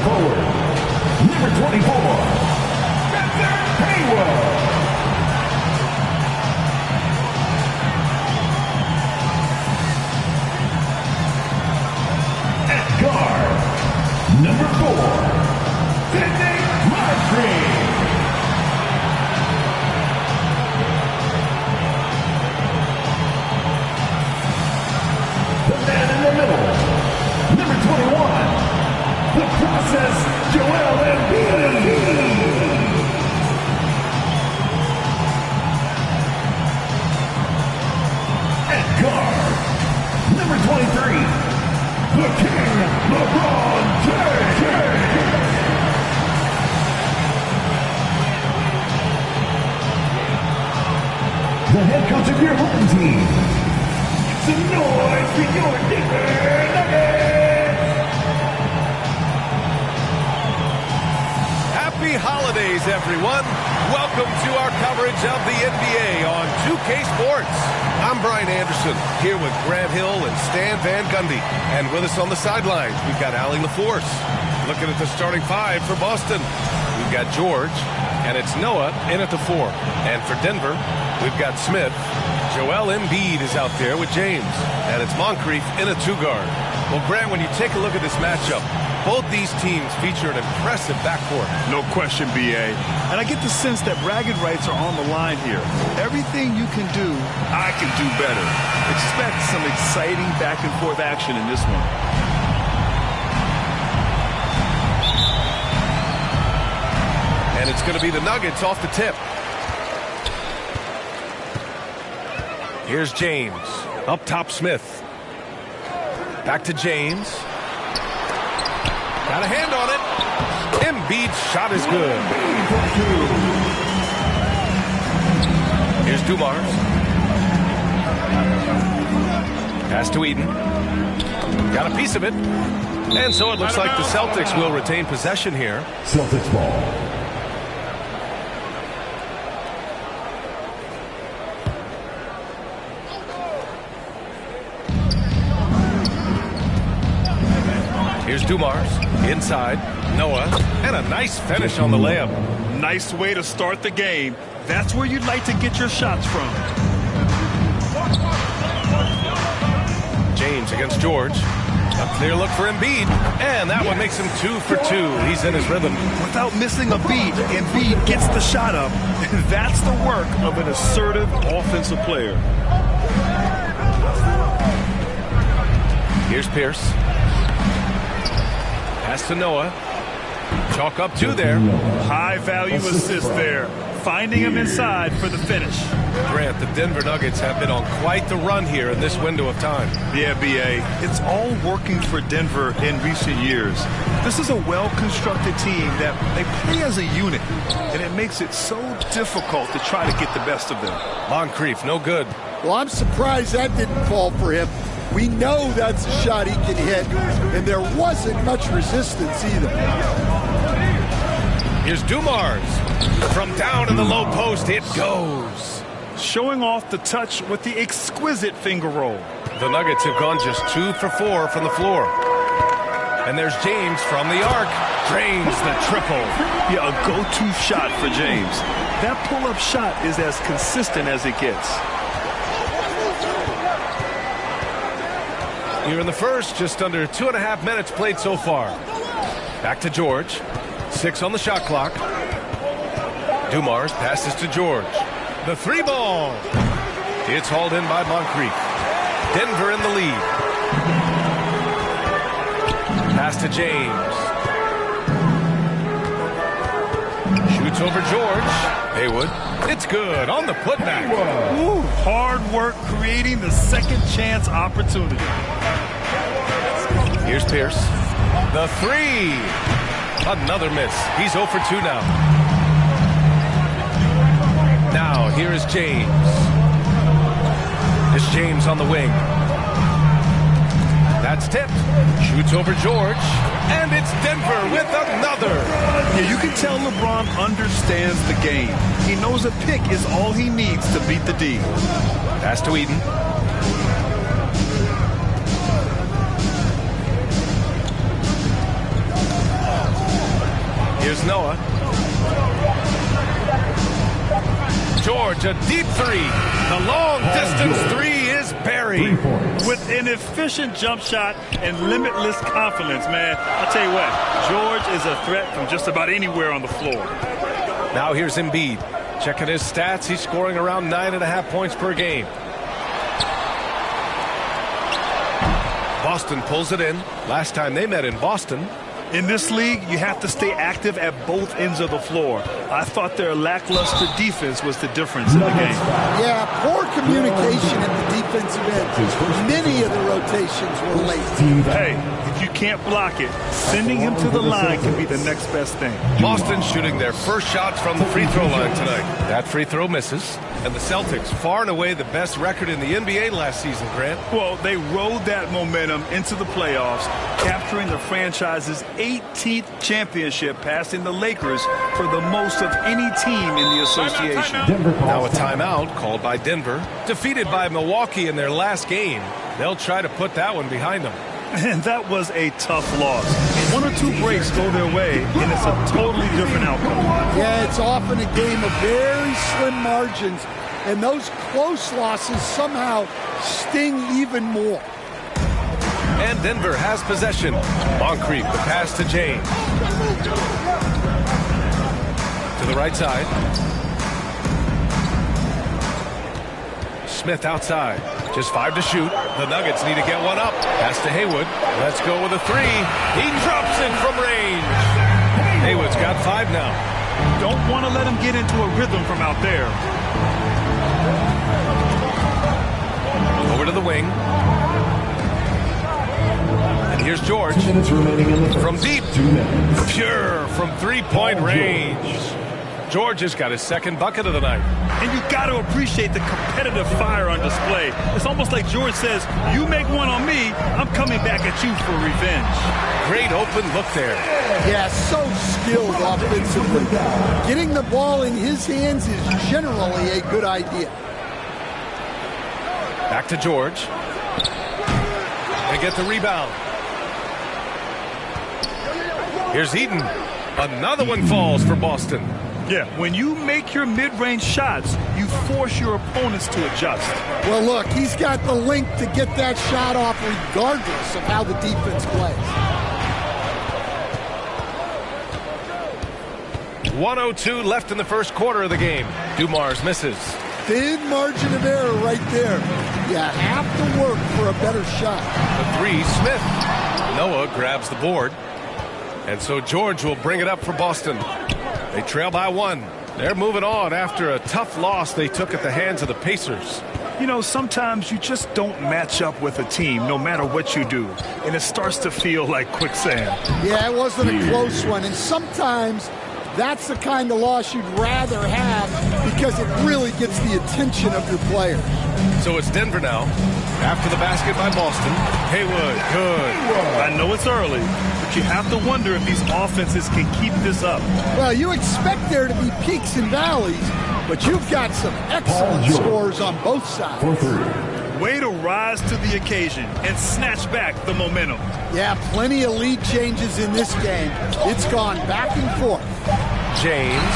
forward, number 24, Hayward. At guard, number 4, Moncrief. The man in the middle, number 21, the process, Joel Embiid. At guard, number 23, the King, LeBron James. The head coach of your home team. Some noise for your Denver Nuggets. Happy holidays, everyone. Welcome to our coverage of the NBA on 2K Sports. I'm Brian Anderson, here with Grant Hill and Stan Van Gundy. And with us on the sidelines, we've got Allie LaForce. Looking at the starting five for Boston, we've got George, and it's Noah in at the 4. And for Denver, we've got Smith. Joel Embiid is out there with James, and it's Moncrief in a 2-guard. Well, Grant, when you take a look at this matchup, both these teams feature an impressive backcourt. No question, B.A. And I get the sense that bragging rights are on the line here. Everything you can do, I can do better. Expect some exciting back-and-forth action in this one. And it's going to be the Nuggets off the tip. Here's James. Up top, Smith. Back to James. Got a hand on it. Embiid's shot is good. Here's Dumars. Pass to Eden. Got a piece of it. And so it looks like the Celtics will retain possession here. Celtics ball. Here's Dumars, inside, Noah, and a nice finish on the layup. Nice way to start the game. That's where you'd like to get your shots from. James against George. A clear look for Embiid, and that one makes him 2 for 2. He's in his rhythm. Without missing a beat, Embiid gets the shot up. That's the work of an assertive offensive player. Here's Pierce. Pass to Noah. Chalk up 2 there. High value assist there. Finding him inside for the finish. Grant, the Denver Nuggets have been on quite the run here in this window of time. Yeah, B.A. It's all working for Denver in recent years. This is a well-constructed team that they play as a unit, and it makes it so difficult to try to get the best of them. Moncrief, no good. Well, I'm surprised that didn't fall for him. We know that's a shot he can hit, and there wasn't much resistance either. Here's Dumars. From down in the low post, it goes. Showing off the touch with the exquisite finger roll. The Nuggets have gone just 2 for 4 from the floor. And there's James from the arc. Drains the triple. Yeah, a go-to shot for James. That pull-up shot is as consistent as it gets. Here in the first, just under 2.5 minutes played so far. Back to George. 6 on the shot clock. Dumars passes to George. The 3 ball. It's hauled in by Moncrief. Denver in the lead. Pass to James. Shoots over George. Haywood. It's good on the putback. Ooh, hard work creating the second chance opportunity. Here's Pierce. The 3. Another miss. He's 0 for 2 now. Now, here is James. It's James on the wing. That's tipped. Shoots over George. And it's Denver with another. Yeah, you can tell LeBron understands the game. He knows a pick is all he needs to beat the D. Pass to Eden. Here's Noah. George, a deep three. The long distance three is buried. With an efficient jump shot and limitless confidence, man. I'll tell you what, George is a threat from just about anywhere on the floor. Now here's Embiid. Checking his stats, he's scoring around 9.5 points per game. Boston pulls it in. Last time they met in Boston. In this league, you have to stay active at both ends of the floor. I thought their lackluster defense was the difference in the game. Yeah, poor communication at the defensive end. Many of the rotations were late. Hey, if you can't block it, sending him to the line can be the next best thing. Boston shooting their first shots from the free throw line tonight. That free throw misses. And the Celtics, far and away the best record in the NBA last season, Grant. Well, they rode that momentum into the playoffs, capturing the franchise's 18th championship, passing the Lakers for the most of any team in the association. Now a timeout called by Denver. Defeated by Milwaukee in their last game. They'll try to put that one behind them. And that was a tough loss. One or two breaks go their way, and it's a totally different outcome. Yeah, it's often a game of very slim margins, and those close losses somehow sting even more. And Denver has possession. Moncrief, the pass to James. To the right side. Smith outside. Just 5 to shoot. The Nuggets need to get one up. Pass to Haywood. Let's go with a 3. He drops it from range. Haywood's got 5 now. Don't want to let him get into a rhythm from out there. Over to the wing. And here's George. From deep. Pure from three-point range. George has got his second bucket of the night. And you got to appreciate the competitive fire on display. It's almost like George says, you make one on me, I'm coming back at you for revenge. Great open look there. Yeah, so skilled offensively. Getting the ball in his hands is generally a good idea. Back to George. They get the rebound. Here's Eden. Another one falls for Boston. Yeah, when you make your mid-range shots, you force your opponents to adjust. Well, look, he's got the length to get that shot off regardless of how the defense plays. 1:02 left in the first quarter of the game. Dumars misses. Thin margin of error right there. You have to work for a better shot. The 3, Smith. Noah grabs the board. And so George will bring it up for Boston. They trail by 1. They're moving on after a tough loss they took at the hands of the Pacers. You know, sometimes you just don't match up with a team no matter what you do. And it starts to feel like quicksand. Yeah, it wasn't a close one. And sometimes that's the kind of loss you'd rather have because it really gets the attention of your players. So it's Denver now. After the basket by Boston. Haywood, good. I know it's early, but you have to wonder if these offenses can keep this up. Well, you expect there to be peaks and valleys, but you've got some excellent scores on both sides. Way to rise to the occasion and snatch back the momentum. Yeah, plenty of lead changes in this game. It's gone back and forth. James.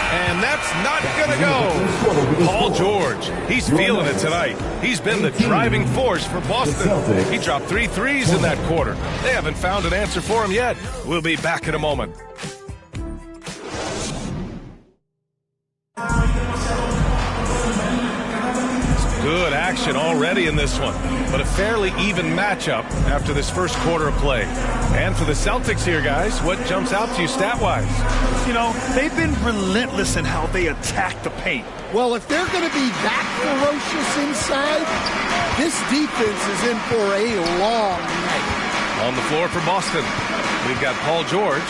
And that's not going to go. Paul George, he's feeling it tonight. He's been the driving force for Boston. He dropped 3 threes in that quarter. They haven't found an answer for him yet. We'll be back in a moment. Good action already in this one, but a fairly even matchup after this first quarter of play. And for the Celtics here, guys, what jumps out to you stat-wise? You know, they've been relentless in how they attack the paint. Well, if they're going to be that ferocious inside, this defense is in for a long night. On the floor for Boston, we've got Paul George,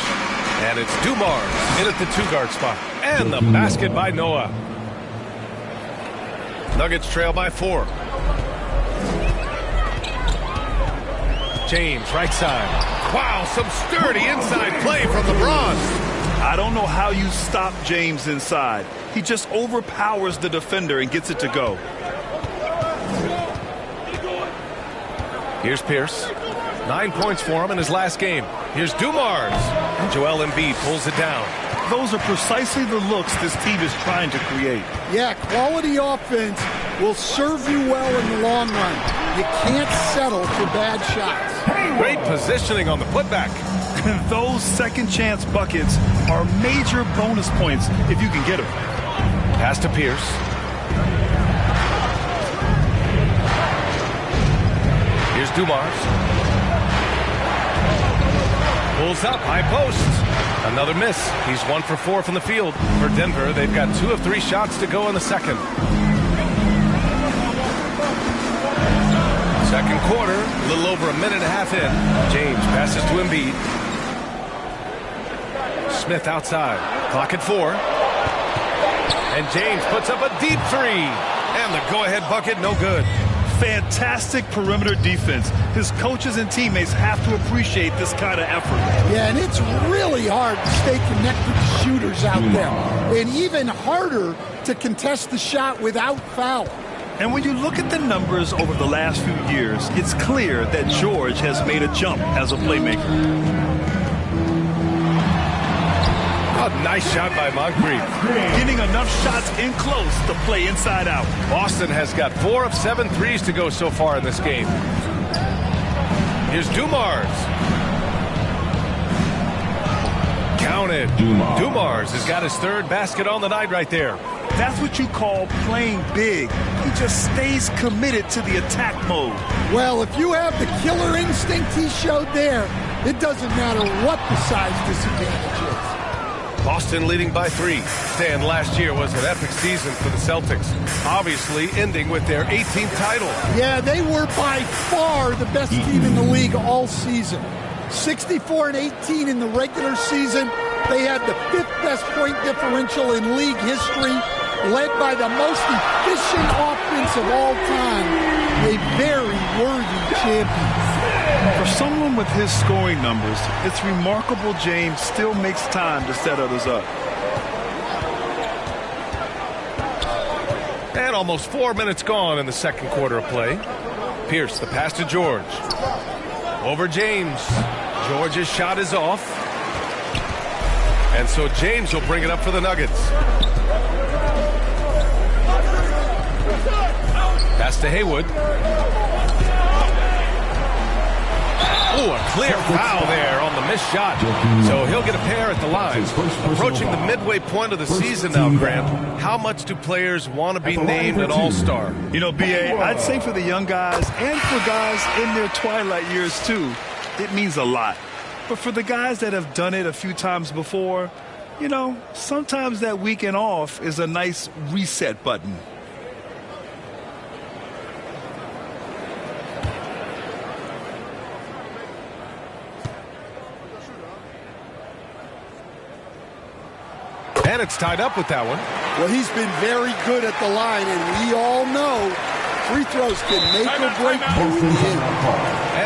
and it's Dumars in at the 2-guard spot. And the basket by Noah. Nuggets trail by 4. James, right side. Wow, some sturdy inside play from LeBron. I don't know how you stop James inside. He just overpowers the defender and gets it to go. Here's Pierce. 9 points for him in his last game. Here's Dumars. Joel Embiid pulls it down. Those are precisely the looks this team is trying to create. Yeah, quality offense will serve you well in the long run. You can't settle for bad shots. Great positioning on the putback. And those second chance buckets are major bonus points if you can get them. Pass to Pierce. Here's Dumars. Pulls up, high post. Another miss. He's 1 for 4 from the field. For Denver, they've got 2 of 3 shots to go in the second. Second quarter, a little over a minute and a half in. James passes to Embiid. Smith outside. Clock at 4. And James puts up a deep 3. And the go-ahead bucket, no good. Fantastic perimeter defense. His coaches and teammates have to appreciate this kind of effort. Yeah, and it's really hard to stay connected to shooters out there. And even harder to contest the shot without foul. And when you look at the numbers over the last few years, it's clear that George has made a jump as a playmaker. A nice shot by Moncrief. Getting enough shots in close to play inside out. Boston has got 4 of 7 threes to go so far in this game. Here's Dumars. Counted. Dumars has got his 3rd basket on the night right there. That's what you call playing big. He just stays committed to the attack mode. Well, if you have the killer instinct he showed there, it doesn't matter what the size disadvantage is. Boston leading by 3. Stan, last year was an epic season for the Celtics, obviously ending with their 18th title. Yeah, they were by far the best team in the league all season. 64-18 in the regular season. They had the 5th best point differential in league history, led by the most efficient offense of all time. A very worthy champion. For someone with his scoring numbers, it's remarkable James still makes time to set others up. And almost 4 minutes gone in the second quarter of play. Pierce, the pass to George. Over James. George's shot is off. And so James will bring it up for the Nuggets. Pass to Haywood. Oh, a clear foul there on the missed shot. So he'll get a pair at the line. Approaching the midway point of the season now, Grant. How much do players want to be named an all-star? You know, B.A., I'd say for the young guys and for guys in their twilight years too, it means a lot. But for the guys that have done it a few times before, you know, sometimes that weekend off is a nice reset button. And it's tied up with that one. Well, he's been very good at the line, and we all know free throws can make or break you in the end.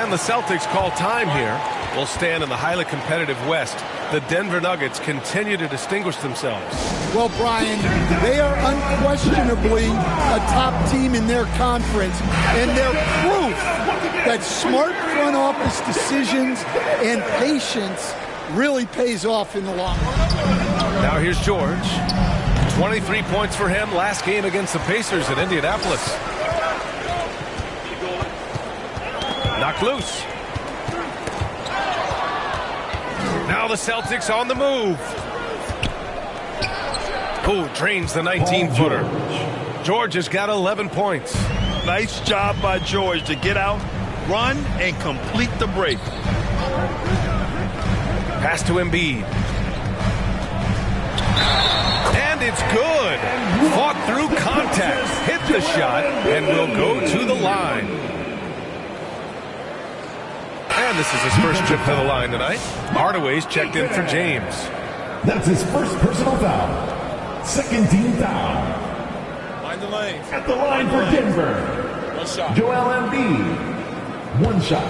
And the Celtics call time here. Will stand in the highly competitive West. The Denver Nuggets continue to distinguish themselves. Well, Brian, they are unquestionably a top team in their conference, and they're proof that smart front office decisions and patience really pays off in the long run. Now here's George. 23 points for him last game against the Pacers in Indianapolis. Knocked loose. Now the Celtics on the move. Oh, drains the 19-footer. George has got 11 points. Nice job by George to get out, run, and complete the break. Pass to Embiid. And it's good. Fought through contact. Hit the shot and will go to the line. And this is his first trip to the line tonight. Hardaway's checked in for James. That's his first personal foul. Second team foul. Mind the lane. At the line for Denver. One shot. Joel Embiid. One shot.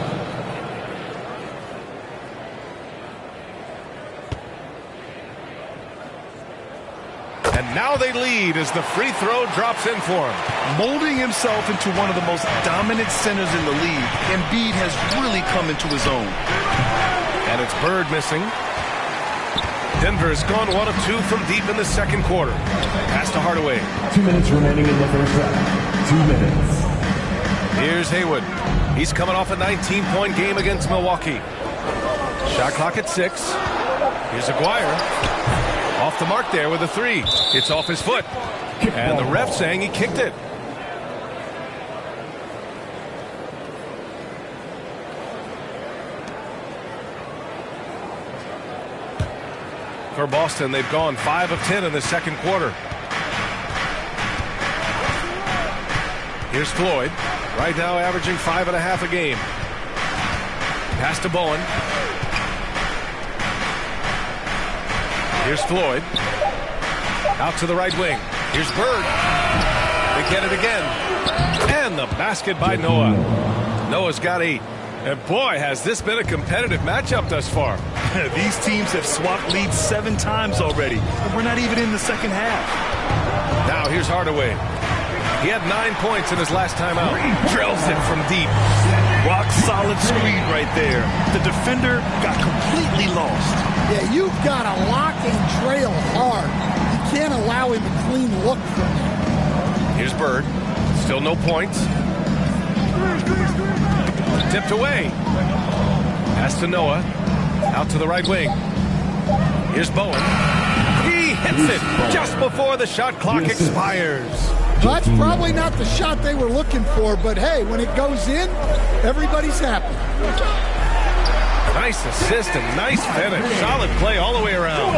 And now they lead as the free throw drops in for him. Molding himself into one of the most dominant centers in the league, Embiid has really come into his own. And it's Bird missing. Denver has gone 1 of 2 from deep in the second quarter. Pass to Hardaway. 2 minutes remaining in the first half. 2 minutes. Here's Hayward. He's coming off a 19-point game against Milwaukee. Shot clock at 6. Here's Aguirre. Off the mark there with a 3. It's off his foot. And the ref saying he kicked it. For Boston, they've gone 5 of 10 in the second quarter. Here's Floyd. Right now averaging 5.5 a game. Pass to Bowen. Here's Floyd. Out to the right wing. Here's Bird. They get it again. And the basket by Noah. Noah's got 8. And boy, has this been a competitive matchup thus far. These teams have swapped leads 7 times already. And we're not even in the second half. Now here's Hardaway. He had 9 points in his last time out. Drills it from deep. Rock solid screen right there. The defender got completely lost. Yeah, you've got to lock and trail hard. You can't allow him a clean look from there. Here's Bird. Still no points. Tipped away. Pass to Noah. Out to the right wing. Here's Bowen. He hits it just before the shot clock expires. Well, that's probably not the shot they were looking for, but hey, when it goes in, everybody's happy. Nice assist and nice finish. Solid play all the way around.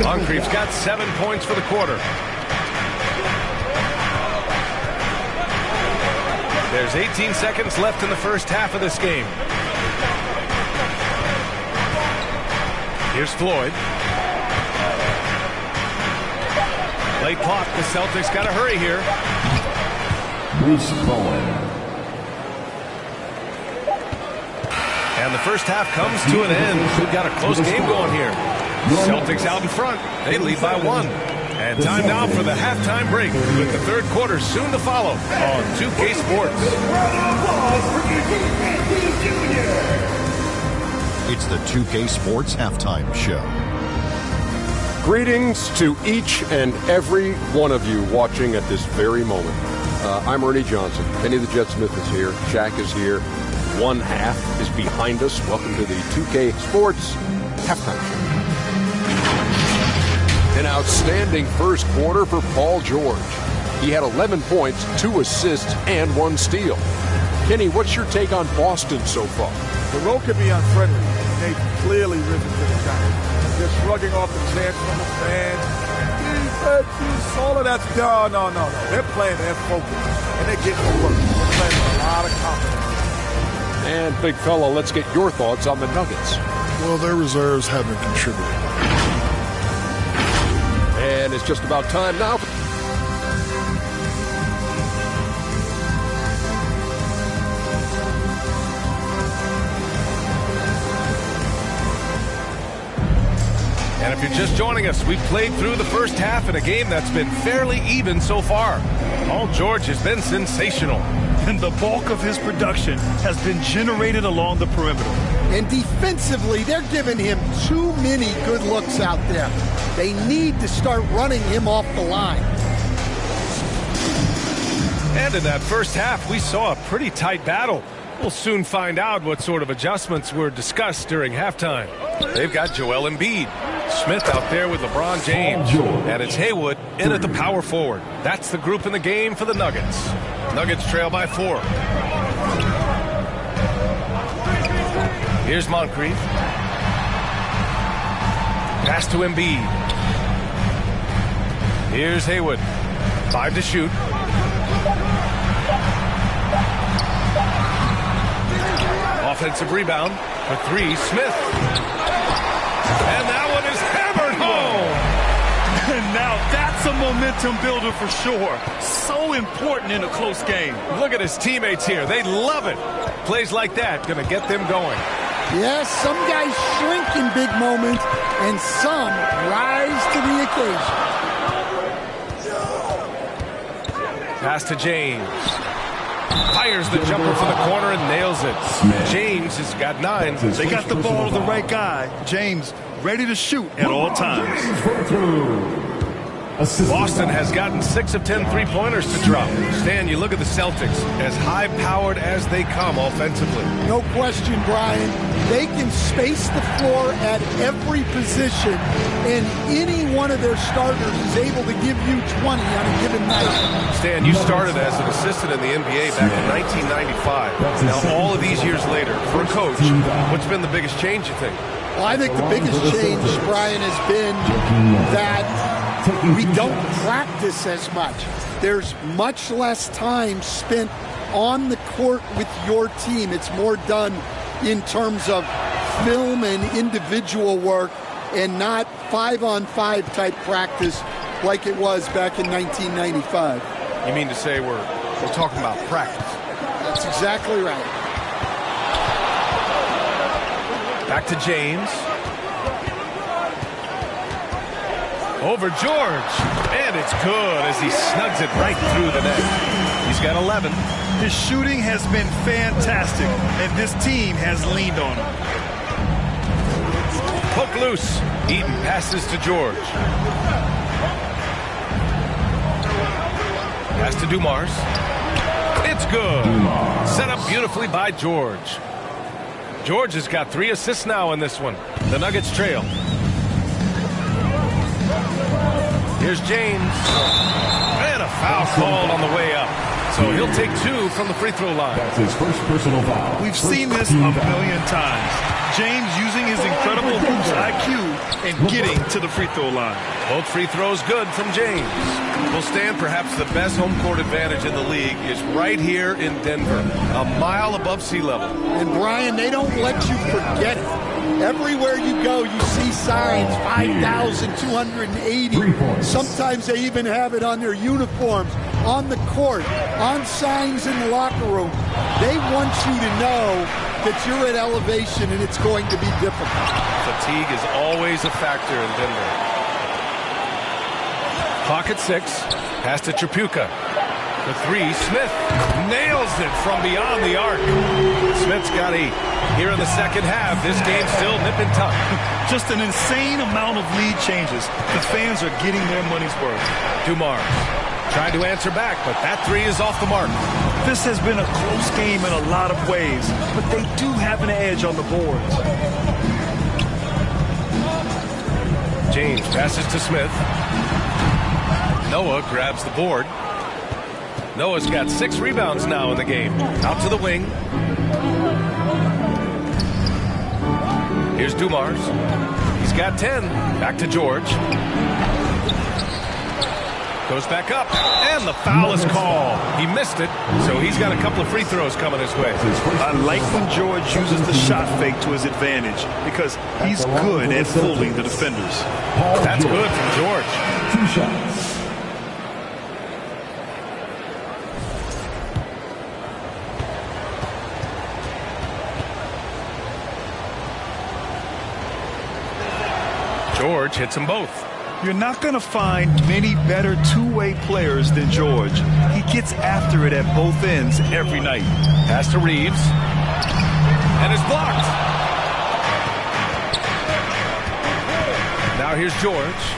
Moncrief's got 7 points for the quarter. There's 18 seconds left in the first half of this game. Here's Floyd. Late clock. The Celtics got to hurry here. Bruce Bowen. And the first half comes to an end. We've got a close game going here. Celtics out in front. They lead by 1. And time now for the halftime break, with the third quarter soon to follow on 2K Sports. It's the 2K Sports Halftime Show. Greetings to each and every one of you watching at this very moment. I'm Ernie Johnson. Kenny the Jet Smith is here. Shaq is here. One half is behind us. Welcome to the 2K Sports Halftime Show. An outstanding first quarter for Paul George. He had 11 points, 2 assists, and 1 steal. Kenny, what's your take on Boston so far? The road can be unfriendly. They've clearly risen to the challenge. They're shrugging off the chance from the fans. All of that's no. They're playing, they're focused, and they're getting to work. They're playing with a lot of confidence. And big fella, let's get your thoughts on the Nuggets. Well, their reserves haven't contributed. And it's just about time now. And if you're just joining us, we've played through the first half in a game that's been fairly even so far. Paul George has been sensational. And the bulk of his production has been generated along the perimeter. And defensively, they're giving him too many good looks out there. They need to start running him off the line. And in that first half, we saw a pretty tight battle. We'll soon find out what sort of adjustments were discussed during halftime. They've got Joel Embiid. Smith out there with LeBron James. And it's Haywood in at the power forward. That's the group in the game for the Nuggets. Nuggets trail by 4. Here's Moncrief. Pass to Embiid. Here's Haywood. 5 to shoot. Offensive rebound for 3. Smith. And that one is hammered home. And now that's a momentum builder for sure. So important in a close game. Look at his teammates here. They love it. Plays like that going to get them going. Yes, some guys shrink in big moments, and some rise to the occasion. Pass to James. Fires the jumper from the corner and nails it. James has got 9. They got the ball to the right guy. James ready to shoot at all times. Boston has gotten 6 of 10 three-pointers to drop. Stan, you look at the Celtics, as high-powered as they come offensively. No question, Brian. They can space the floor at every position, and any one of their starters is able to give you 20 on a given night. Stan, you started as an assistant in the NBA back in 1995. Now, all of these years later, for a coach, what's been the biggest change, you think? Well, I think the biggest change, Brian, has been that we don't practice as much. There's much less time spent on the court with your team. It's more done in terms of film and individual work and not 5-on-5 type practice like it was back in 1995. You mean to say we're talking about practice? That's exactly right. Back to James. Over George. And it's good as he snugs it right through the net. He's got 11. His shooting has been fantastic, and this team has leaned on him. Poke loose. Eaton passes to George. Pass to Dumars. It's good. Set up beautifully by George. George has got 3 assists now in this one. The Nuggets trail. Here's James. And a foul called on the way up. So he'll take 2 from the free throw line. That's his first personal foul. We've seen this a million times. James using his incredible hoops IQ and getting to the free throw line. Both free throws good from James. Well, Stan, perhaps the best home court advantage in the league is right here in Denver, a mile above sea level. And, Brian, they don't let you forget it. Everywhere you go, you see signs, 5,280. Sometimes they even have it on their uniforms, on the court, on signs in the locker room. They want you to know that you're at elevation and it's going to be difficult. Fatigue is always a factor in Denver. Clock at 6. Pass to Tripucka. The 3, Smith nails it from beyond the arc. Smith's got 8. Here in the second half, this game's still nip and tuck. Just an insane amount of lead changes. The fans are getting their money's worth. Dumars trying to answer back, but that 3 is off the mark. This has been a close game in a lot of ways, but they do have an edge on the boards. James passes to Smith. Noah grabs the board. Noah's got 6 rebounds now in the game. Out to the wing. Here's Dumars. He's got 10. Back to George. Goes back up. And the foul is called. He missed it, so he's got a couple of free throws coming his way. I like when George uses the shot fake to his advantage because he's good at fooling the defenders. That's good from George. 2 shots. George hits them both. You're not going to find many better two-way players than George. He gets after it at both ends every night. Pass to Reeves. And is blocked. Now here's George.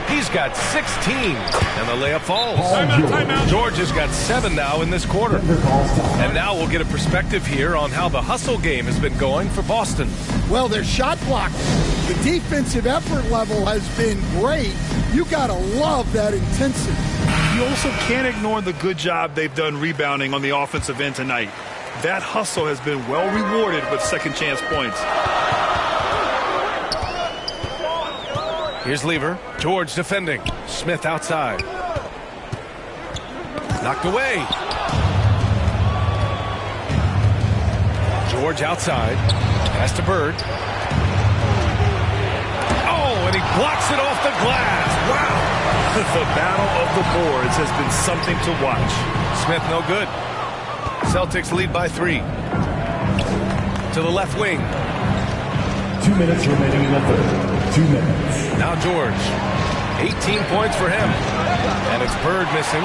He's got 16. And the layup falls. Timeout. George has got 7 now in this quarter. And now we'll get a perspective here on how the hustle game has been going for Boston. Well, their shot block. The defensive effort level has been great. You got to love that intensity. You also can't ignore the good job they've done rebounding on the offensive end tonight. That hustle has been well rewarded with second chance points. Here's Lever. George defending. Smith outside. Knocked away. George outside. Pass to Bird. And he blocks it off the glass. Wow. The battle of the boards has been something to watch. Smith no good. Celtics lead by 3. To the left wing. 2 minutes remaining in the third. 2 minutes. Now George. 18 points for him. And it's Bird missing.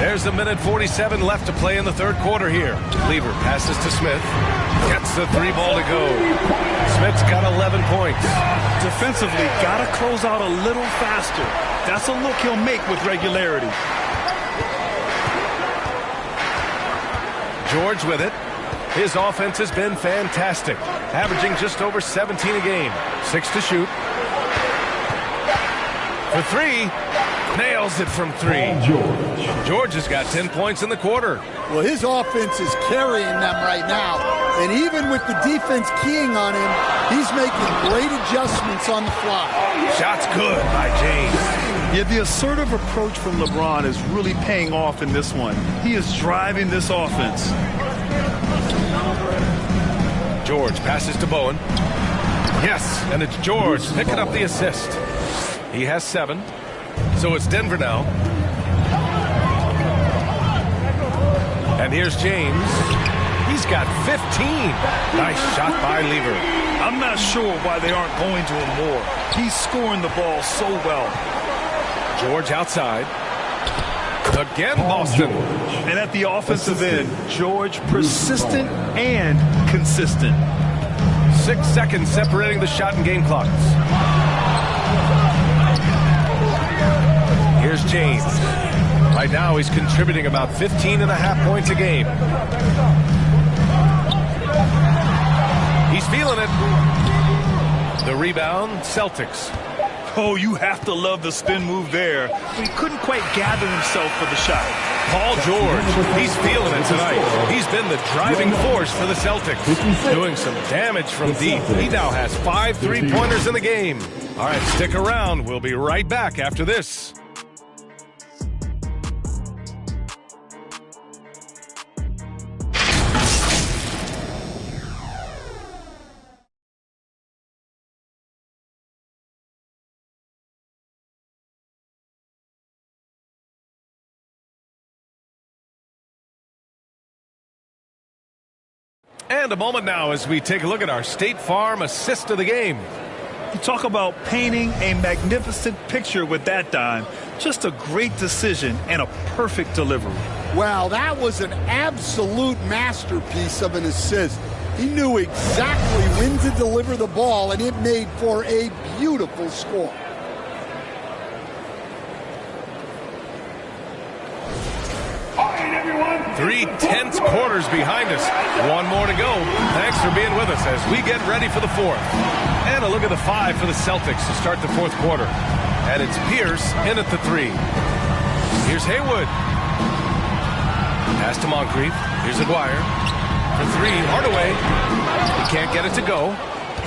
There's 1:47 left to play in the third quarter here. Lever passes to Smith. Gets the 3 ball to go. Smith's got 11 points. Defensively, got to close out a little faster. That's a look he'll make with regularity. George with it. His offense has been fantastic, averaging just over 17 a game. 6 to shoot. For 3. Nails it from 3. George has got 10 points in the quarter. Well, his offense is carrying them right now. And even with the defense keying on him, he's making great adjustments on the fly. Shot's good by James. Yeah, the assertive approach from LeBron is really paying off in this one. He is driving this offense. George passes to Bowen. Yes, and it's George picking up the assist. He has 7. So it's Denver now. And here's James. He's got 15. Nice shot by Lever. I'm not sure why they aren't going to him more. He's scoring the ball so well. George outside. Again, Boston. And at the offensive end, George persistent and consistent. 6 seconds separating the shot and game clocks. Here's James. Right now he's contributing about 15.5 points a game. He's feeling it. The rebound, Celtics. Oh, you have to love the spin move there. He couldn't quite gather himself for the shot. Paul George, he's feeling it tonight. He's been the driving force for the Celtics, doing some damage from deep. He now has 5 3-pointers in the game. All right, stick around. We'll be right back after this. And a moment now as we take a look at our State Farm assist of the game. You talk about painting a magnificent picture with that dime. Just a great decision and a perfect delivery. Wow, that was an absolute masterpiece of an assist. He knew exactly when to deliver the ball, and it made for a beautiful score. Three tense quarters behind us. One more to go. Thanks for being with us as we get ready for the fourth. And a look at the 5 for the Celtics to start the fourth quarter. And it's Pierce in at the 3. Here's Haywood. Pass to Moncrief. Here's Aguirre. For 3, Hardaway. He can't get it to go.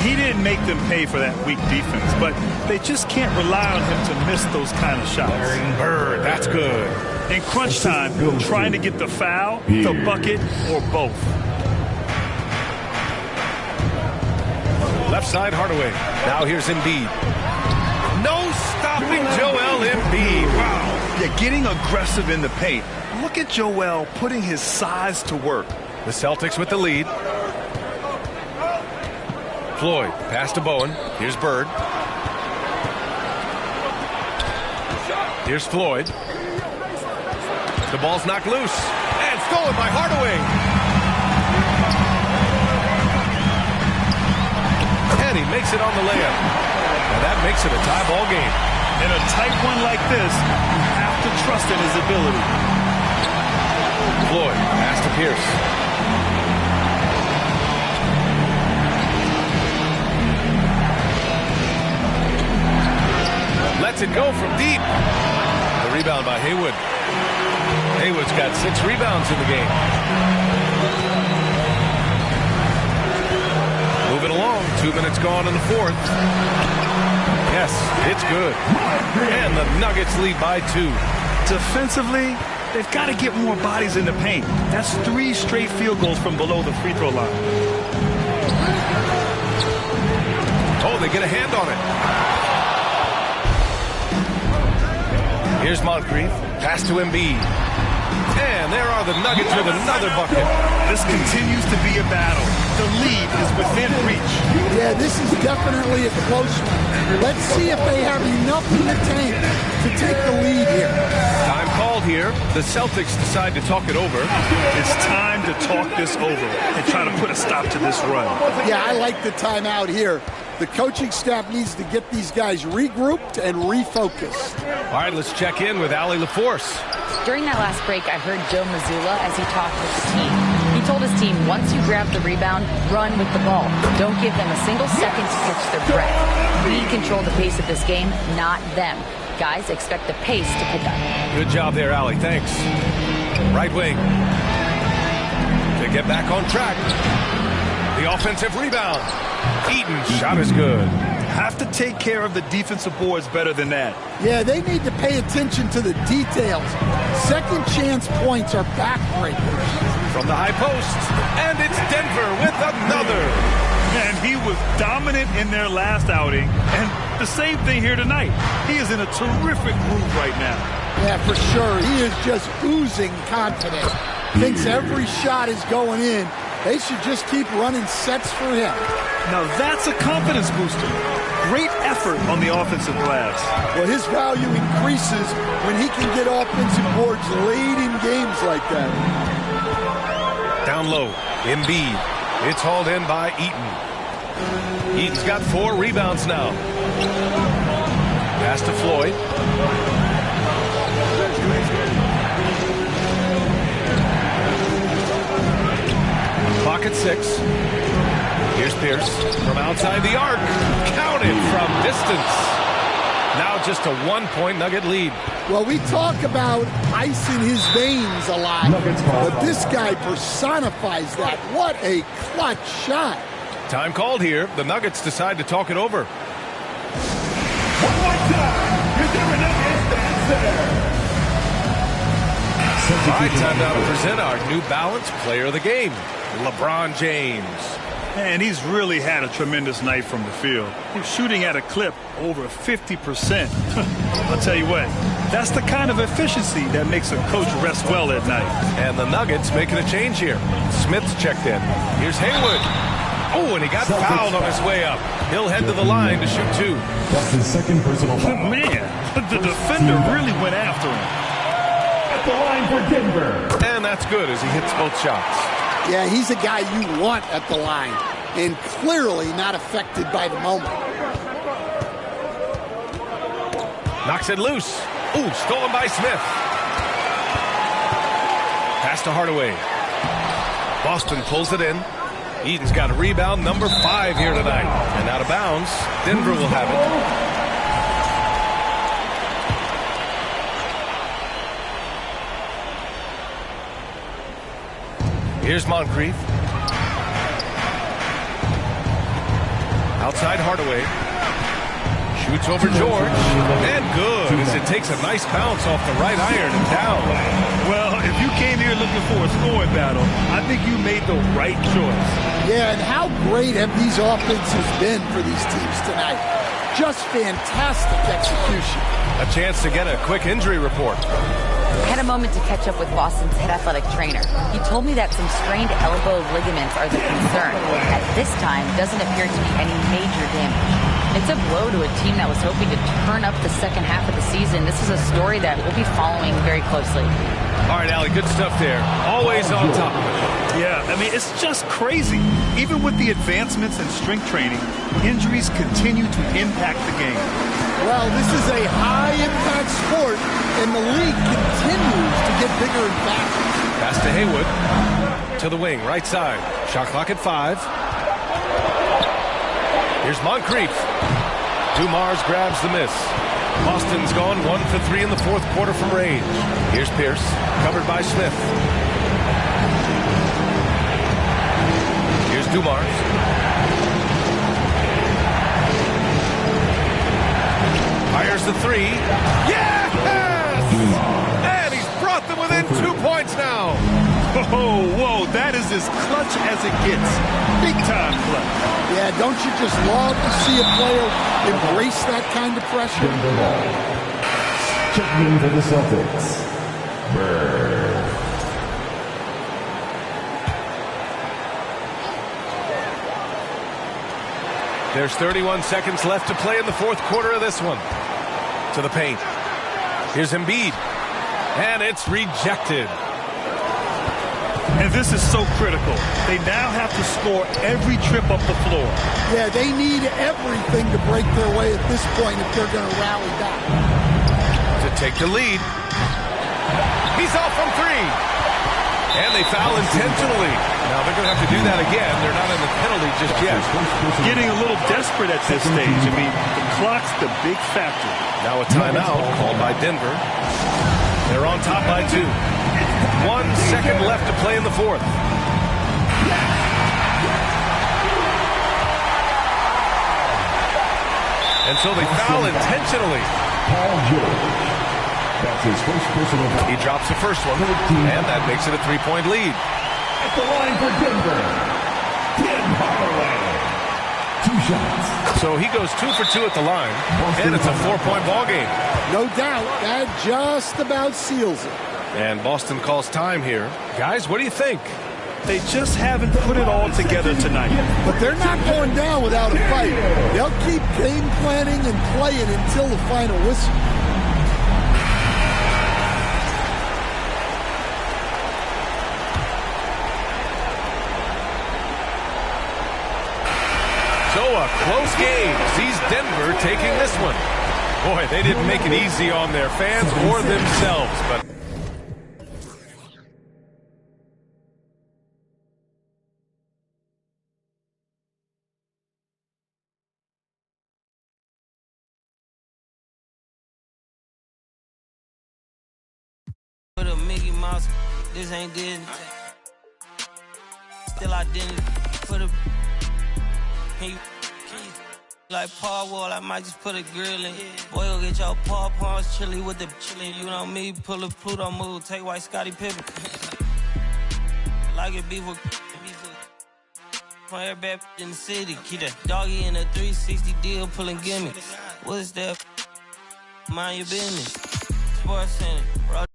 He didn't make them pay for that weak defense, but they just can't rely on him to miss those kind of shots. Bird, that's good. In crunch time, trying to get the foul, the bucket, or both. Left side, Hardaway. Now here's Embiid. No stopping Joel Embiid. Wow. Yeah, getting aggressive in the paint. Look at Joel putting his size to work. The Celtics with the lead. Floyd, pass to Bowen. Here's Bird. Here's Floyd. The ball's knocked loose. And stolen by Hardaway. And he makes it on the layup. And that makes it a tie ball game. In a tight one like this, you have to trust in his ability. Floyd, pass to Pierce. Lets it go from deep. The rebound by Haywood. Haywood's got 6 rebounds in the game. Moving along. 2 minutes gone in the fourth. Yes, it's good. And the Nuggets lead by 2. Defensively, they've got to get more bodies in the paint. That's 3 straight field goals from below the free throw line. Oh, they get a hand on it. Here's Moncrief. Pass to Embiid. And there are the Nuggets with another bucket. This continues to be a battle. The lead is within reach. Yeah, this is definitely a close one. Let's see if they have enough in the tank to take the lead here. Time called here. The Celtics decide to talk it over. It's time to talk this over and try to put a stop to this run. Yeah, I like the timeout here. The coaching staff needs to get these guys regrouped and refocused. All right, let's check in with Allie LaForce. During that last break, I heard Joe Mazzulla as he talked with the team. He told his team, once you grab the rebound, run with the ball. Don't give them a single second to catch their breath. We control the pace of this game, not them. Guys, expect the pace to pick up. Good job there, Allie. Thanks. Right wing. To get back on track. The offensive rebound. Eaton's shot is good. Have to take care of the defensive boards better than that. Yeah, they need to pay attention to the details. Second chance points are backbreakers. From the high post, and it's Denver with another. And he was dominant in their last outing, and the same thing here tonight. He is in a terrific groove right now. Yeah, for sure. He is just oozing confidence. Thinks every shot is going in. They should just keep running sets for him. Now that's a confidence booster. Great effort on the offensive glass. Well, his value increases when he can get offensive boards late in games like that. Down low, Embiid. It's hauled in by Eaton. Eaton's got 4 rebounds now. Pass to Floyd. Clock at 6. Here's Pierce from outside the arc. Counted from distance. Now just a 1-point Nugget lead. Well, we talk about ice in his veins a lot, but this guy personifies that. What a clutch shot. Time called here. The Nuggets decide to talk it over. One more time. Your Denver Nuggets stands there. All right, time now to present our New Balance Player of the Game, LeBron James. And he's really had a tremendous night from the field. He's shooting at a clip over 50%. I'll tell you what, that's the kind of efficiency that makes a coach rest well at night. And the Nuggets making a change here. Smith's checked in. Here's Hayward. Oh, and he got fouled on his way up. He'll head to the line to shoot 2. That's his second personal foul. Man, the defender really went after him. At the line for Denver. And that's good as he hits both shots. Yeah, he's a guy you want at the line, and clearly not affected by the moment. Knocks it loose. Ooh, stolen by Smith. Pass to Hardaway. Boston pulls it in. Eaton's got a rebound, number 5 here tonight. And out of bounds, Denver will have it. Here's Moncrief. Outside Hardaway. Shoots over George. And good as it takes a nice bounce off the right iron and down. Well, if you came here looking for a scoring battle, I think you made the right choice. Yeah, and how great have these offenses been for these teams tonight? Just fantastic execution. A chance to get a quick injury report. I had a moment to catch up with Boston's head athletic trainer. He told me that some strained elbow ligaments are the concern. At this time, doesn't appear to be any major damage. It's a blow to a team that was hoping to turn up the second half of the season. This is a story that we'll be following very closely. All right, Allie, good stuff there. Always on top of it. Yeah, I mean, it's just crazy. Even with the advancements in strength training, injuries continue to impact the game. Well, this is a high-impact sport, and the league continues to get bigger and faster. Pass to Hayward. To the wing, right side. Shot clock at 5. Here's Moncrief. Dumars grabs the miss. Boston's gone 1 for 3 in the fourth quarter from range. Here's Pierce, covered by Smith. Here's Dumars. Fires the 3. Yes! And he's brought them within 2 points now. Oh, whoa, that is as clutch as it gets. Big time clutch. Yeah, don't you just love to see a player embrace that kind of pressure? Checking in for the Celtics. Bird. There's 31 seconds left to play in the fourth quarter of this one. To the paint. Here's Embiid. And it's rejected. And this is so critical. They now have to score every trip up the floor. Yeah, they need everything to break their way at this point if they're going to rally back. To take the lead. He's off from three. And they foul intentionally. Now they're going to have to do that again. They're not in the penalty just yet. Getting a little desperate at this stage. I mean, the clock's the big factor. Now a timeout called by Denver. They're on top by 2. 1 second left to play in the fourth. And so they foul intentionally. Paul George. That's his first personal foul. He drops the first one, and that makes it a 3-point lead. At the line for Denver, Tim Hardaway. 2 shots. So he goes 2 for 2 at the line, and it's a 4-point ball game. No doubt, that just about seals it. And Boston calls time here. Guys, what do you think? They just haven't put it all together tonight. But they're not going down without a fight. They'll keep game planning and playing until the final whistle. So a close game sees Denver taking this one. Boy, they didn't make it easy on their fans or themselves, but Put a Mickey Mouse, this ain't good. Still I didn't put a can you like Paul Wall, I might just put a grill in. Boy, go get your paw paws chili with the chili. You know me, pull a Pluto move, take white Scottie Pippen. Like it beef with from everybody in the city. Keep that doggy in a 360 deal, pulling gimme. What's that? Mind your business. Sports Center, bro.